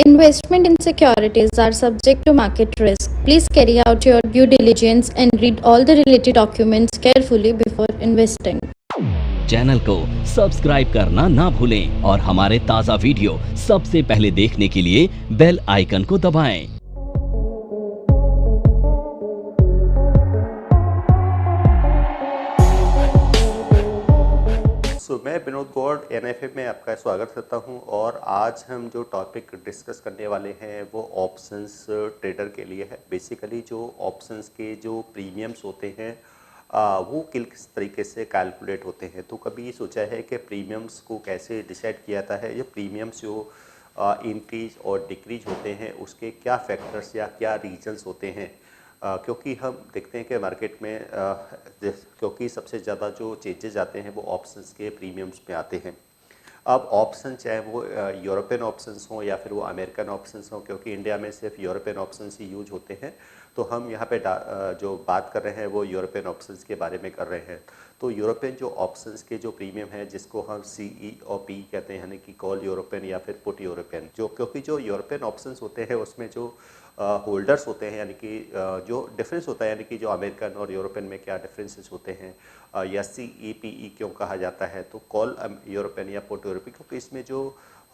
Investment in securities are subject to market risk. Please carry out your due diligence and read all the related documents carefully before investing. Channel को subscribe करना ना भूलें और हमारे ताज़ा video सबसे पहले देखने के लिए बेल आइकन को दबाएं। मैं विनोद गौड़ NFA में आपका स्वागत करता हूं और आज हम जो टॉपिक डिस्कस करने वाले हैं वो ऑप्शंस ट्रेडर के लिए है। बेसिकली जो ऑप्शंस के जो प्रीमियम्स होते हैं वो किस तरीके से कैलकुलेट होते हैं। तो कभी सोचा है कि प्रीमियम्स को कैसे डिसाइड किया जाता है, ये प्रीमियम्स जो इंक्रीज और डिक्रीज होते हैं उसके क्या फैक्टर्स या क्या रीजंस होते हैं। क्योंकि हम देखते हैं कि मार्केट में क्योंकि सबसे ज़्यादा जो चेंजेस आते हैं वो ऑप्शंस के प्रीमियम्स में आते हैं। अब ऑप्शन चाहे वो यूरोपियन ऑप्शंस हों या फिर वो अमेरिकन ऑप्शंस हों, क्योंकि इंडिया में सिर्फ यूरोपियन ऑप्शंस ही यूज होते हैं, तो हम यहाँ पे जो बात कर रहे हैं वो यूरोपियन ऑप्शंस के बारे में कर रहे हैं। तो यूरोपियन जो ऑप्शंस के जो प्रीमियम है जिसको हम CE और P कहते हैं, यानी कि कॉल यूरोपियन या फिर पुट यूरोपियन, जो क्योंकि जो यूरोपियन ऑप्शंस होते हैं उसमें जो होल्डर्स होते हैं, यानी कि जो डिफरेंस होता है, यानी कि जो अमेरिकन और यूरोपियन में क्या डिफरेंसेस होते हैं या CE PE क्यों कहा जाता है, तो कॉल यूरोपियन या पुट यूरोपियन, क्योंकि इसमें जो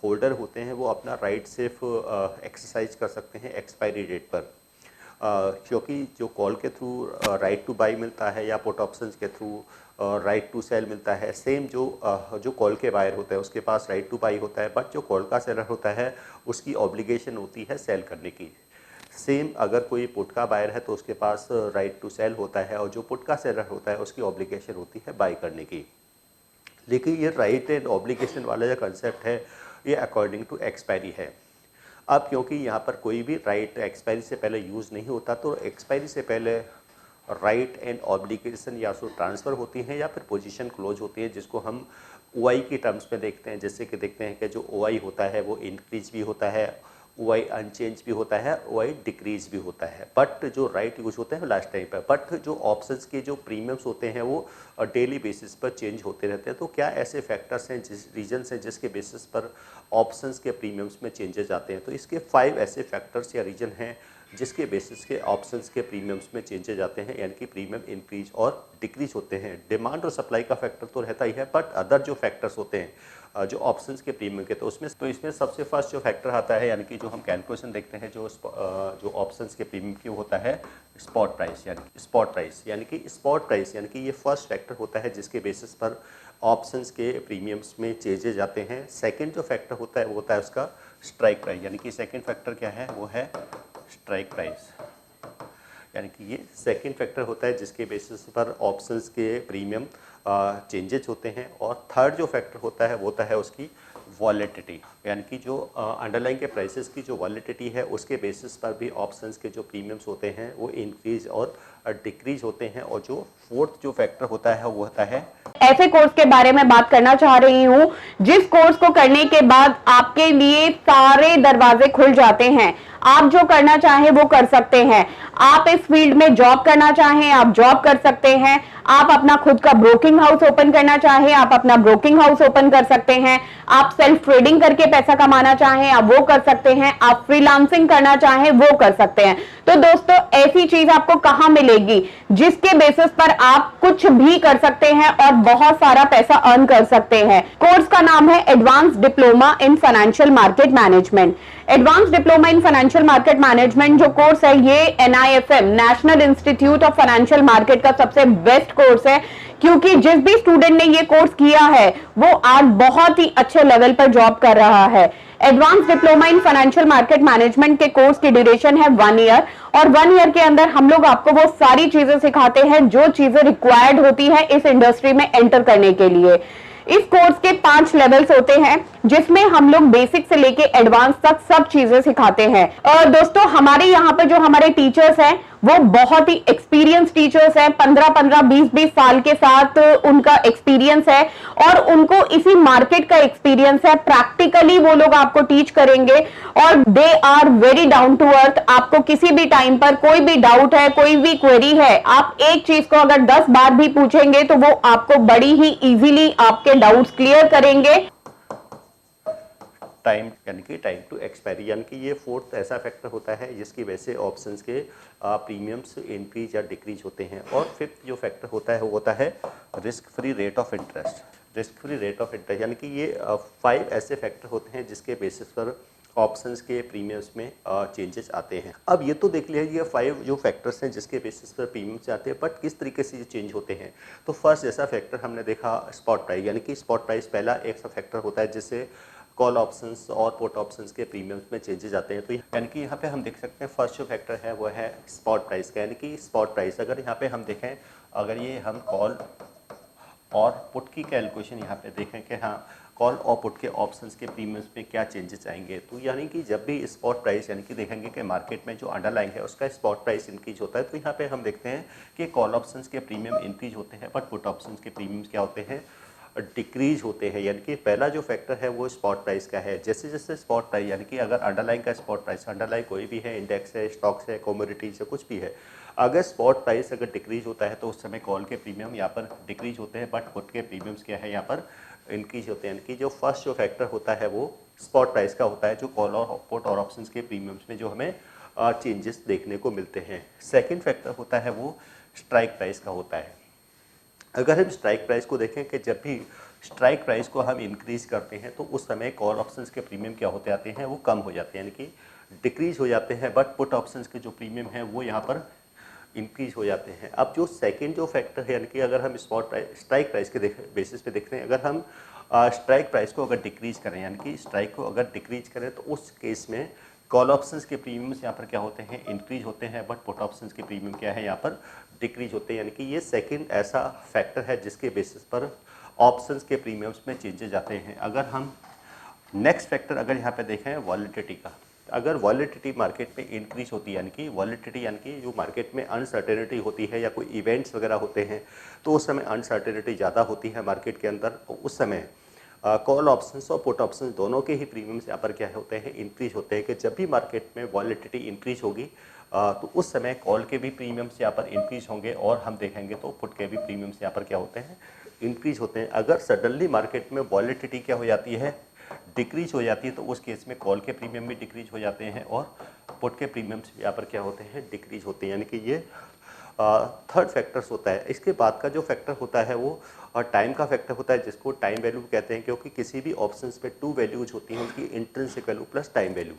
होल्डर होते हैं वो अपना राइट सिर्फ एक्सरसाइज कर सकते हैं एक्सपायरी डेट पर। क्योंकि जो कॉल के थ्रू राइट टू बाई मिलता है या पुट ऑप्शंस के थ्रू राइट टू सेल मिलता है, सेम जो कॉल के बायर होता है उसके पास राइट टू बाई होता है, बट जो कॉल का सेलर होता है उसकी ऑब्लिगेशन होती है सेल करने की। सेम अगर कोई पुट का बायर है तो उसके पास राइट टू सेल होता है और जो पुट का सेलर होता है उसकी ऑब्लिगेशन होती है बाई करने की। लेकिन ये राइट एंड ऑब्लिगेशन वाला जो कंसेप्ट है ये अकॉर्डिंग टू एक्सपायरी है। अब क्योंकि यहाँ पर कोई भी राइट एक्सपायरी से पहले यूज़ नहीं होता, तो एक्सपायरी से पहले राइट एंड ऑब्लिगेशन या तो ट्रांसफ़र होती हैं या फिर पोजीशन क्लोज होती है, जिसको हम OI की टर्म्स में देखते हैं। जैसे कि देखते हैं कि जो OI होता है वो इंक्रीज भी होता है, OI अनचेंज भी होता है, OI डिक्रीज भी होता है, बट जो राइट यूज होते हैं लास्ट टाइम पर। बट जो ऑप्शंस के जो प्रीमियम्स होते हैं वो डेली बेसिस पर चेंज होते रहते हैं। तो क्या ऐसे फैक्टर्स हैं, जिस रीजन्स हैं जिसके बेसिस पर ऑप्शंस के प्रीमियम्स में चेंजेस आते हैं। तो इसके 5 ऐसे फैक्टर्स या रीजन हैं जिसके बेसिस के ऑप्शंस के प्रीमियम्स में चेंजेस आते हैं, यानी कि प्रीमियम इंक्रीज और डिक्रीज होते हैं। डिमांड और सप्लाई का फैक्टर तो रहता ही है, बट अदर जो फैक्टर्स होते हैं जो ऑप्शंस के प्रीमियम के, तो इसमें सबसे फर्स्ट जो फैक्टर आता है, यानी कि जो हम कैलकुलेशन देखते हैं जो ऑप्शंस के प्रीमियम की होता है स्पॉट प्राइस, यानी कि ये फर्स्ट फैक्टर होता है जिसके बेसिस पर ऑप्शंस के प्रीमियम्स में चेंजेस जाते हैं। सेकंड जो फैक्टर होता है वो होता है उसका स्ट्राइक प्राइस, यानी कि सेकंड फैक्टर क्या है, वो है स्ट्राइक प्राइस, यानी कि ये सेकंड फैक्टर होता है जिसके बेसिस पर ऑप्शंस के प्रीमियम चेंजेस होते हैं। और थर्ड जो फैक्टर होता है वो होता है उसकी वॉलेटिलिटी, यानी कि जो अंडरलाइंग के प्राइसेस की जो वॉलेटिलिटी है उसके बेसिस पर भी ऑप्शंस के जो प्रीमियम्स होते हैं वो इंक्रीज और डिक्रीज होते हैं। और जो फोर्थ जो फैक्टर होता है वो होता है ऐसे कोर्स के बारे में बात करना चाह रही हूं जिस कोर्स को करने के बाद आपके लिए सारे दरवाजे खुल जाते हैं। आप जो करना चाहें वो कर सकते हैं। आप इस फील्ड में जॉब करना चाहें आप जॉब कर सकते हैं। आप अपना खुद का ब्रोकिंग हाउस ओपन करना चाहें आप अपना ब्रोकिंग हाउस ओपन कर सकते हैं। आप सेल्फ ट्रेडिंग करके पैसा कमाना चाहें आप वो कर सकते हैं। आप फ्रीलांसिंग करना चाहें वो कर सकते हैं। तो दोस्तों ऐसी चीज आपको कहां मिलेगी जिसके बेसिस पर आप कुछ भी कर सकते हैं और बहुत सारा पैसा अर्न कर सकते हैं। कोर्स का नाम है advance diploma in financial market management. Advance diploma in financial market management जो कोर्स है ये NIFM national institute of financial market का सबसे बेस्ट कोर्स है, क्योंकि जिस भी स्टूडेंट ने ये कोर्स किया है वो आज बहुत ही अच्छे लेवल पर जॉब कर रहा है। Advance diploma in financial market management के कोर्स की ड्यूरेशन है 1 ईयर और 1 ईयर के अंदर हम लोग आपको वो सारी चीजें सिखाते हैं जो चीजें रिक्वायर्ड होती है इस इंडस्ट्री में एंटर करने के लिए। इस कोर्स के 5 लेवल्स होते हैं जिसमें हम लोग बेसिक से लेके एडवांस तक सब चीजें सिखाते हैं। और दोस्तों हमारे यहाँ पे जो हमारे टीचर्स हैं वो बहुत ही एक्सपीरियंस टीचर्स हैं। 15-15, 20-20 साल के साथ उनका एक्सपीरियंस है और उनको इसी मार्केट का एक्सपीरियंस है। प्रैक्टिकली वो लोग आपको टीच करेंगे और they are very down to earth. आपको किसी भी टाइम पर कोई भी डाउट है कोई भी क्वेरी है, आप एक चीज को अगर 10 बार भी पूछेंगे तो वो आपको बड़ी ही इजीली आपके डाउट्स क्लियर करेंगे। टाइम यानी कि टाइम टू एक्सपायरी, यानी कि ये फोर्थ ऐसा फैक्टर होता है जिसकी वजह से ऑप्शंस के प्रीमियम्स इंक्रीज या डिक्रीज होते हैं। और फिफ्थ जो फैक्टर होता है वो होता है risk free rate of interest. Risk free rate of interest यानी कि ये 5 ऐसे फैक्टर होते हैं जिसके बेसिस पर ऑप्शंस के प्रीमियम्स में चेंजेस आते हैं। अब ये तो देख लिया ये 5 जो फैक्टर्स हैं जिसके बेसिस पर प्रीमियम्स आते हैं, बट किस तरीके से ये चेंज होते हैं। तो फर्स्ट जैसा फैक्टर हमने देखा स्पॉट प्राइस, यानी कि स्पॉट प्राइस पहला एक सा फैक्टर होता है जिससे कॉल ऑप्शंस और पुट ऑप्शंस के प्रीमियम्स में चेंजेस आते हैं। तो यानी कि यहाँ पे हम देख सकते हैं फर्स्ट जो फैक्टर है वो है स्पॉट प्राइस का, यानी कि स्पॉट प्राइस अगर यहाँ पे हम देखें, अगर ये हम कॉल और पुट की कैलकुलेशन यहाँ पे देखें कि हाँ कॉल और पुट के ऑप्शंस के प्रीमियम्स में क्या चेंजेस आएंगे, तो यानी कि जब भी स्पॉट प्राइस यानी कि देखेंगे कि मार्केट में जो अंडरलाइंग है उसका स्पॉट प्राइस इंक्रीज होता है, तो यहाँ पे हम देखते हैं कि कॉल ऑप्शंस के प्रीमियम इंक्रीज होते हैं बट पुट ऑप्शंस के प्रीमियम्स क्या होते हैं, डिक्रीज होते हैं। यानी कि पहला जो फैक्टर है वो स्पॉट प्राइस का है। जैसे जैसे स्पॉट प्राइस यानी कि अगर अंडरलाइन का स्पॉट प्राइस, अंडरलाइन कोई भी है, इंडेक्स है, स्टॉक्स है, कमोडिटीज है, कुछ भी है, अगर स्पॉट प्राइस अगर डिक्रीज होता है तो उस समय कॉल के प्रीमियम यहाँ पर डिक्रीज होते हैं बट पुट के प्रीमियम्स क्या है यहाँ पर इंक्रीज होते हैं। यानी कि जो फर्स्ट जो फैक्टर होता है वो स्पॉट प्राइस का होता है जो कॉल और पुट और ऑप्शंस के प्रीमियम्स में जो हमें चेंजेस देखने को मिलते हैं। सेकेंड फैक्टर होता है वो स्ट्राइक प्राइस का होता है। अगर हम स्ट्राइक प्राइस को देखें कि जब भी स्ट्राइक प्राइस को हम इंक्रीज करते हैं तो उस समय कॉल ऑप्शंस के प्रीमियम क्या होते आते हैं, वो कम हो जाते हैं, यानी कि डिक्रीज हो जाते हैं, बट पुट ऑप्शंस के जो प्रीमियम है वो यहाँ पर इंक्रीज हो जाते हैं। अब जो सेकंड जो फैक्टर है, यानी कि अगर हम स्पॉट प्राइस स्ट्राइक प्राइस के बेसिस पे देख रहे हैं, अगर हम स्ट्राइक प्राइस को अगर डिक्रीज करें, यानी कि स्ट्राइक को अगर डिक्रीज करें तो उस केस में कॉल ऑप्शंस के प्रीमियम्स यहाँ पर क्या होते हैं, इंक्रीज होते हैं, बट पुट ऑप्शंस के प्रीमियम क्या है यहाँ पर डिक्रीज होते हैं। यानी कि ये सेकंड ऐसा फैक्टर है जिसके बेसिस पर ऑप्शंस के प्रीमियम्स में चेंजेस आते हैं। अगर हम नेक्स्ट फैक्टर अगर यहाँ पे देखें वॉलेटिलिटी का, अगर वॉलेटिलिटी मार्केट में इंक्रीज होती है, यानी कि वॉलेटिलिटी यानी कि जो मार्केट में अनसर्टेनिटी होती है या कोई इवेंट्स वगैरह होते हैं तो उस समय अनसर्टेनिटी ज़्यादा होती है मार्केट के अंदर, उस समय कॉल ऑप्शंस और पुट ऑप्शंस दोनों के ही प्रीमियम्स यहाँ पर क्या होते हैं, इंक्रीज होते हैं। कि जब भी मार्केट में वॉलेटिलिटी इंक्रीज होगी तो उस समय कॉल के भी प्रीमियम्स यहाँ पर इंक्रीज होंगे और हम देखेंगे तो पुट के भी प्रीमियम्स यहाँ पर क्या होते हैं, इंक्रीज होते हैं। अगर सडनली मार्केट में वॉलेटिलिटी क्या हो जाती है, डिक्रीज हो जाती है, तो उस केस में कॉल के प्रीमियम भी डिक्रीज हो जाते हैं और पुट के प्रीमियम्स यहाँ पर क्या होते हैं, डिक्रीज होते हैं। यानी कि ये थर्ड फैक्टर्स होता है। इसके बाद का जो फैक्टर होता है वो टाइम का फैक्टर होता है, जिसको टाइम वैल्यू कहते हैं, क्योंकि किसी भी ऑप्शंस पे 2 वैल्यूज होती हैं, उनकी intrinsic value plus time value.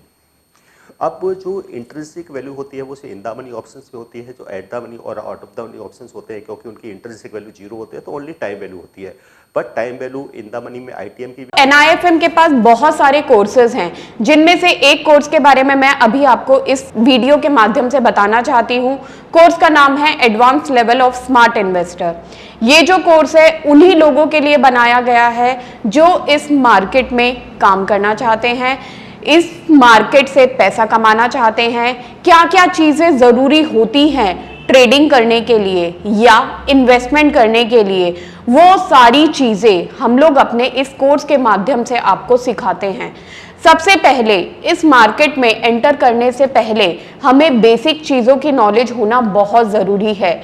अब जो इंट्रिंसिक वैल्यू होती है वो इन द मनी ऑप्शंस में होती है, जो एट द मनी और out of the money options होते हैं, क्योंकि उनकी इंट्रिंसिक वैल्यू 0 होती है तो ओनली टाइम वैल्यू होती है। But time value in the money में ITM की NIFM के पास बहुत सारे कोर्सेज हैं, जिनमें से एक कोर्स के बारे में मैं अभी आपको इस वीडियो के माध्यम से बताना चाहती हूँ। कोर्स का नाम है advance level of smart investor. ये जो कोर्स है उन्हीं लोगों के लिए बनाया गया है जो इस मार्केट में काम करना चाहते हैं, इस मार्केट से पैसा कमाना चाहते हैं। क्या क्या चीजें जरूरी होती हैं ट्रेडिंग करने के लिए या इन्वेस्टमेंट करने के लिए, वो सारी चीजें हम लोग अपने इस कोर्स के माध्यम से आपको सिखाते हैं। सबसे पहले इस मार्केट में एंटर करने से पहले हमें बेसिक चीजों की नॉलेज होना बहुत जरूरी है।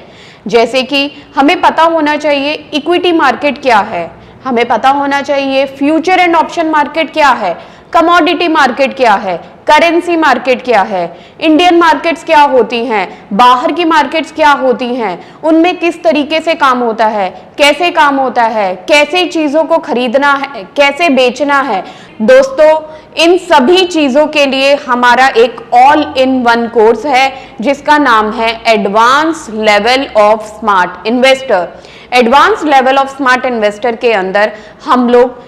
जैसे कि हमें पता होना चाहिए इक्विटी मार्केट क्या है, हमें पता होना चाहिए फ्यूचर एंड ऑप्शन मार्केट क्या है, कमोडिटी मार्केट क्या है, करेंसी मार्केट क्या है, इंडियन मार्केट्स क्या होती हैं, बाहर की मार्केट्स क्या होती हैं, उनमें किस तरीके से काम होता है, कैसे काम होता है, कैसे चीजों को खरीदना है, कैसे बेचना है। दोस्तों, इन सभी चीजों के लिए हमारा एक ऑल इन वन कोर्स है जिसका नाम है advance level of smart investor. Advance level of smart investor के अंदर हम लोग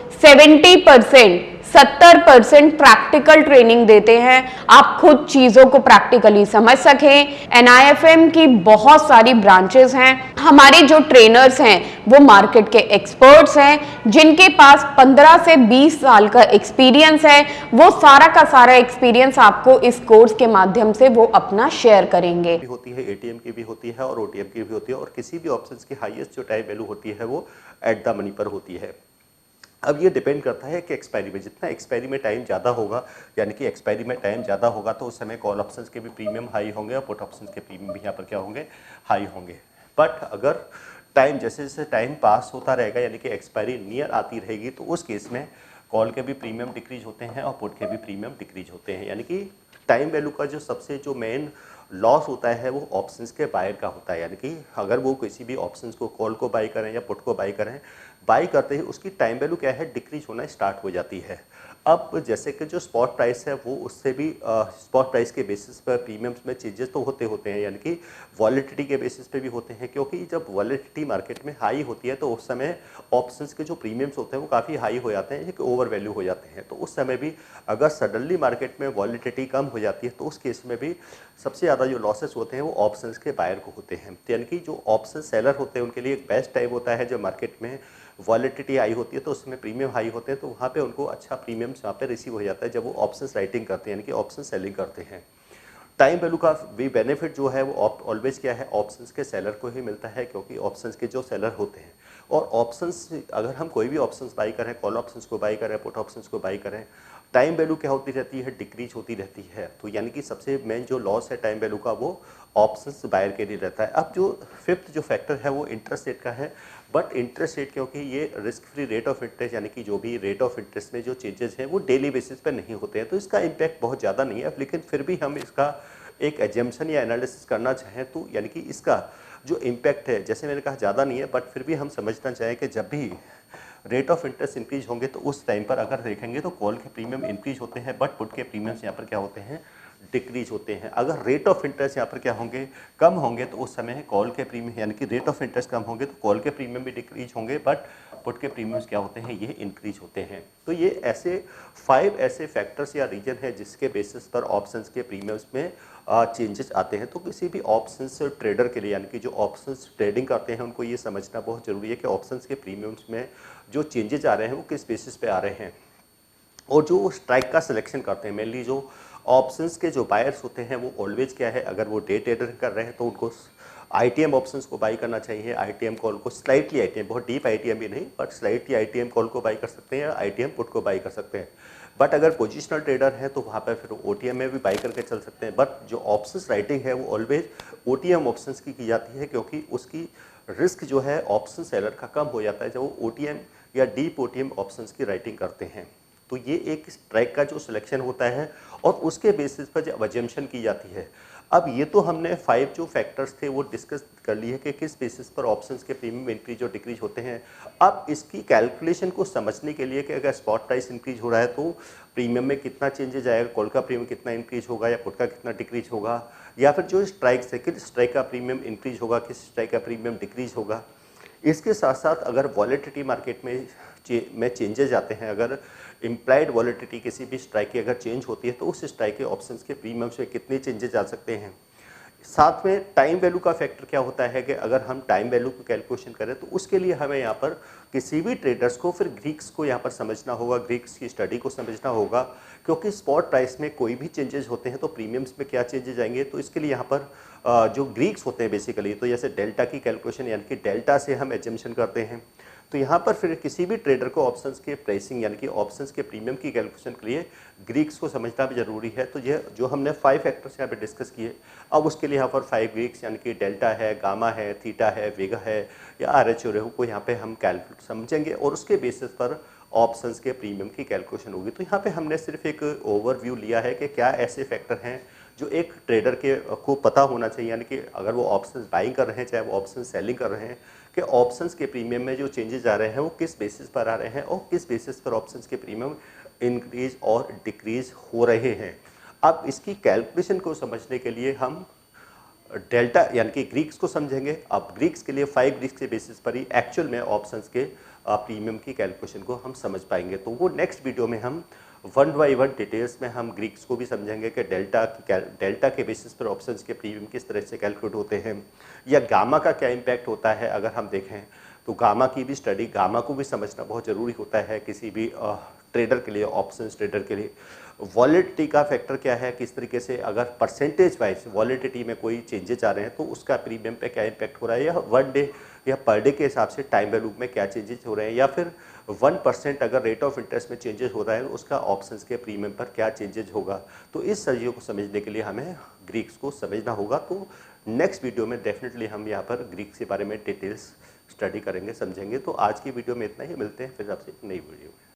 70% प्रैक्टिकल ट्रेनिंग देते हैं, आप खुद चीजों को प्रैक्टिकली समझ सकें। NIFM की बहुत सारी ब्रांचेस हैं। हमारे जो ट्रेनर्स हैं वो मार्केट के एक्सपर्ट्स हैं जिनके पास 15 से 20 साल का एक्सपीरियंस है। वो सारा का सारा एक्सपीरियंस आपको इस कोर्स के माध्यम से वो अपना शेयर करेंगे। होती है, ATM की भी होती है और OTM की भी होती है, और किसी भी ऑप्शंस की हाईएस्ट जो टाइम वैल्यू होती है वो एट द मनी पर होती है। अब ये डिपेंड करता है कि एक्सपायरी में, जितना एक्सपायरी में टाइम ज़्यादा होगा, यानी कि एक्सपायरी में टाइम ज़्यादा होगा तो उस समय कॉल ऑप्शंस के भी प्रीमियम हाई होंगे और पुट ऑप्शंस के प्रीमियम भी यहाँ पर क्या होंगे, हाई होंगे। बट अगर टाइम जैसे जैसे टाइम पास होता रहेगा, यानी कि एक्सपायरी नियर आती रहेगी, तो उस केस में कॉल के भी प्रीमियम डिक्रीज होते हैं और पुट के भी प्रीमियम डिक्रीज होते हैं। यानी कि टाइम वैल्यू का जो मेन लॉस होता है वो ऑप्शंस के बायर का होता है। यानी कि अगर वो किसी भी ऑप्शंस को कॉल को बाई करें या पुट को बाई करें, बाई करते ही उसकी टाइम वैल्यू क्या है, डिक्रीज होना स्टार्ट हो जाती है। अब जैसे कि जो स्पॉट प्राइस है वो उससे भी स्पॉट प्राइस के बेसिस पर प्रीमियम्स में चेंजेस तो होते हैं, यानी कि वॉलेटिलिटी के बेसिस पे भी होते हैं, क्योंकि जब वॉलेटिलिटी मार्केट में हाई होती है तो उस समय ऑप्शंस के जो प्रीमियम्स होते हैं वो काफ़ी हाई हो जाते हैं, ओवर वैल्यू हो जाते हैं। तो उस समय भी अगर सडनली मार्केट में वॉलेटिलिटी कम हो जाती है तो उस केस में भी सबसे ज़्यादा जो लॉसेस होते हैं वो ऑप्शंस के बायर को होते हैं। यानी कि जो ऑप्शन सेलर होते हैं उनके लिए एक बेस्ट टाइम होता है जब मार्केट में वॉलेटिलिटी हाई होती है, तो उसमें प्रीमियम हाई होते हैं, तो वहाँ पे उनको अच्छा प्रीमियम यहाँ पे रिसीव हो जाता है जब वो ऑप्शंस राइटिंग करते हैं, यानी कि ऑप्शन सेलिंग करते हैं। टाइम वैल्यू का भी बेनिफिट जो है वो ऑलवेज क्या है, ऑप्शंस के सेलर को ही मिलता है, क्योंकि ऑप्शंस के जो सेलर होते हैं और ऑप्शंस अगर हम कोई भी ऑप्शंस बाई करें, कॉल ऑप्शंस को बाई करें, पुट ऑप्शंस को बाई करें, टाइम वैल्यू क्या होती रहती है, डिक्रीज होती रहती है। तो यानी कि सबसे मेन जो लॉस है टाइम वैल्यू का वो ऑप्शंस बायर के लिए रहता है। अब जो फिफ्थ जो फैक्टर है वो इंटरेस्ट रेट का है, बट इंटरेस्ट रेट क्योंकि ये risk free rate of interest, यानी कि जो भी रेट ऑफ इंटरेस्ट में जो चेंजेस हैं वो डेली बेसिस पर नहीं होते हैं, तो इसका इम्पैक्ट बहुत ज़्यादा नहीं है। लेकिन फिर भी हम इसका एक एजम्पशन या एनालिसिस करना चाहें तो यानी कि इसका जो इम्पैक्ट है, जैसे मैंने कहा ज़्यादा नहीं है, बट फिर भी हम समझना चाहें कि जब भी रेट ऑफ इंटरेस्ट इंक्रीज होंगे तो उस टाइम पर अगर देखेंगे तो कॉल के प्रीमियम इंक्रीज होते हैं, बट पुट के प्रीमियम्स यहाँ पर क्या होते हैं, डिक्रीज होते हैं। अगर रेट ऑफ इंटरेस्ट यहाँ पर क्या होंगे, कम होंगे, तो उस समय कॉल के प्रीमियम यानी कि रेट ऑफ इंटरेस्ट कम होंगे तो कॉल के प्रीमियम भी डिक्रीज होंगे, बट पुट के प्रीमियम्स क्या होते हैं, ये इंक्रीज होते हैं। तो ये ऐसे 5 ऐसे फैक्टर्स या रीजन है जिसके बेसिस पर ऑप्शंस के प्रीमियम्स में चेंजेस आते हैं। तो किसी भी ऑप्शंस ट्रेडर के लिए, यानी कि जो ऑप्शंस ट्रेडिंग करते हैं, उनको ये समझना बहुत ज़रूरी है कि ऑप्शंस के प्रीमियम्स में जो चेंजेस आ रहे हैं वो किस बेसिस पे आ रहे हैं। और जो स्ट्राइक का सिलेक्शन करते हैं, मेनली जो ऑप्शंस के जो बायर्स होते हैं वो ऑलवेज क्या है, अगर वो डे ट्रेडर कर रहे हैं तो उनको आईटीएम ऑप्शंस को बाई करना चाहिए, आईटीएम कॉल को स्लाइटली आईटीएम, बहुत डीप आईटीएम भी नहीं, बट स्लाइटली आईटीएम कॉल को बाई कर सकते हैं, आईटीएम पुट को बाई कर सकते हैं। बट अगर पोजिशनल ट्रेडर है तो वहाँ पर फिर ओटीएम में भी बाई करके चल सकते हैं। बट जो ऑप्शंस राइटिंग है वो ऑलवेज ओटीएम ऑप्शंस की जाती है, क्योंकि उसकी रिस्क जो है ऑप्शन सेलर का कम हो जाता है जब वो ओटीएम या डीप ओटीएम ऑप्शंस की राइटिंग करते हैं। तो ये एक स्ट्राइक का जो सिलेक्शन होता है और उसके बेसिस पर जब अजम्पशन की जाती है। अब ये तो हमने 5 जो फैक्टर्स थे वो डिस्कस कर लिए कि किस बेसिस पर ऑप्शंस के प्रीमियम इंक्रीज और डिक्रीज होते हैं। अब इसकी कैलकुलेशन को समझने के लिए कि अगर स्पॉट प्राइस इंक्रीज हो रहा है तो प्रीमियम में कितना चेंजेस आएगा, कॉल का प्रीमियम कितना इंक्रीज होगा या पुट का कितना डिक्रीज होगा, या फिर जो स्ट्राइक है किस स्ट्राइक का प्रीमियम इंक्रीज होगा, किस स्ट्राइक का प्रीमियम डिक्रीज होगा। इसके साथ साथ अगर वॉलेटिलिटी मार्केट में चेंजेस आते हैं, अगर इम्प्लाइड वॉलेटिलिटी किसी भी स्ट्राइक की अगर चेंज होती है तो उस स्ट्राइक के ऑप्शंस के प्रीमियम्स में कितने चेंजेस आ सकते हैं। साथ में टाइम वैल्यू का फैक्टर क्या होता है कि अगर हम टाइम वैल्यू की कैलकुलेशन करें तो उसके लिए हमें यहाँ पर किसी भी ट्रेडर्स को फिर ग्रीक्स को यहाँ पर समझना होगा, ग्रीक्स की स्टडी को समझना होगा, क्योंकि स्पॉट प्राइस में कोई भी चेंजेस होते हैं तो प्रीमियम्स में क्या चेंजेस आएंगे। तो इसके लिए यहाँ पर जो ग्रीक्स होते हैं बेसिकली, तो जैसे डेल्टा की कैलकुलेशन यानी कि डेल्टा से हम एजम्पशन करते हैं, तो यहाँ पर फिर किसी भी ट्रेडर को ऑप्शंस के प्राइसिंग यानी कि ऑप्शंस के प्रीमियम की कैलकुलेशन के लिए ग्रीक्स को समझना भी जरूरी है। तो ये जो हमने 5 फैक्टर्स यहाँ पे डिस्कस किए, अब उसके लिए यहाँ पर 5 ग्रीक्स यानी कि डेल्टा है, गामा है, थीटा है, वेगा है या आरएचओ रेहो को यहाँ पे हम कैलकुलेट समझेंगे और उसके बेसिस पर ऑप्शंस के प्रीमियम की कैलकुलेशन होगी। तो यहाँ पे हमने सिर्फ एक ओवरव्यू लिया है कि क्या ऐसे फैक्टर हैं जो एक ट्रेडर को पता होना चाहिए, यानी कि अगर वो ऑप्शंस बाइंग कर रहे हैं चाहे वो ऑप्शन सेलिंग कर रहे हैं, कि ऑप्शंस के प्रीमियम में जो चेंजेस आ रहे हैं वो किस बेसिस पर आ रहे हैं और किस बेसिस पर ऑप्शंस के प्रीमियम इंक्रीज और डिक्रीज हो रहे हैं। अब इसकी कैलकुलेशन को समझने के लिए हम डेल्टा यानी कि ग्रीक्स को समझेंगे। अब ग्रीक्स के लिए 5 ग्रीक्स के बेसिस पर ही एक्चुअल में ऑप्शंस के प्रीमियम की कैलकुलेशन को हम समझ पाएंगे। तो वो नेक्स्ट वीडियो में हम 1 बाय 1 डिटेल्स में हम ग्रीक्स को भी समझेंगे कि डेल्टा के बेसिस पर ऑप्शंस के प्रीमियम किस तरह से कैलकुलेट होते हैं, या गामा का क्या इम्पैक्ट होता है। अगर हम देखें तो गामा की भी स्टडी, गामा को भी समझना बहुत ज़रूरी होता है किसी भी ट्रेडर के लिए, ऑप्शंस ट्रेडर के लिए। वॉलेटिलिटी का फैक्टर क्या है, किस तरीके से अगर परसेंटेज वाइज वॉलेटिलिटी में कोई चेंजेस आ रहे हैं तो उसका प्रीमियम पे क्या इम्पैक्ट हो रहा है, या 1 डे या पर डे के हिसाब से टाइम वैल्यू में क्या चेंजेस हो रहे हैं, या फिर 1% अगर रेट ऑफ इंटरेस्ट में चेंजेस हो रहा है तो उसका ऑप्शंस के प्रीमियम पर क्या चेंजेस होगा। तो इस चीज़ों को समझने के लिए हमें ग्रीक्स को समझना होगा। तो नेक्स्ट वीडियो में डेफिनेटली हम यहाँ पर ग्रीक्स के बारे में डिटेल्स स्टडी करेंगे, समझेंगे। तो आज की वीडियो में इतना ही, मिलते हैं फिर आपसे नई वीडियो में।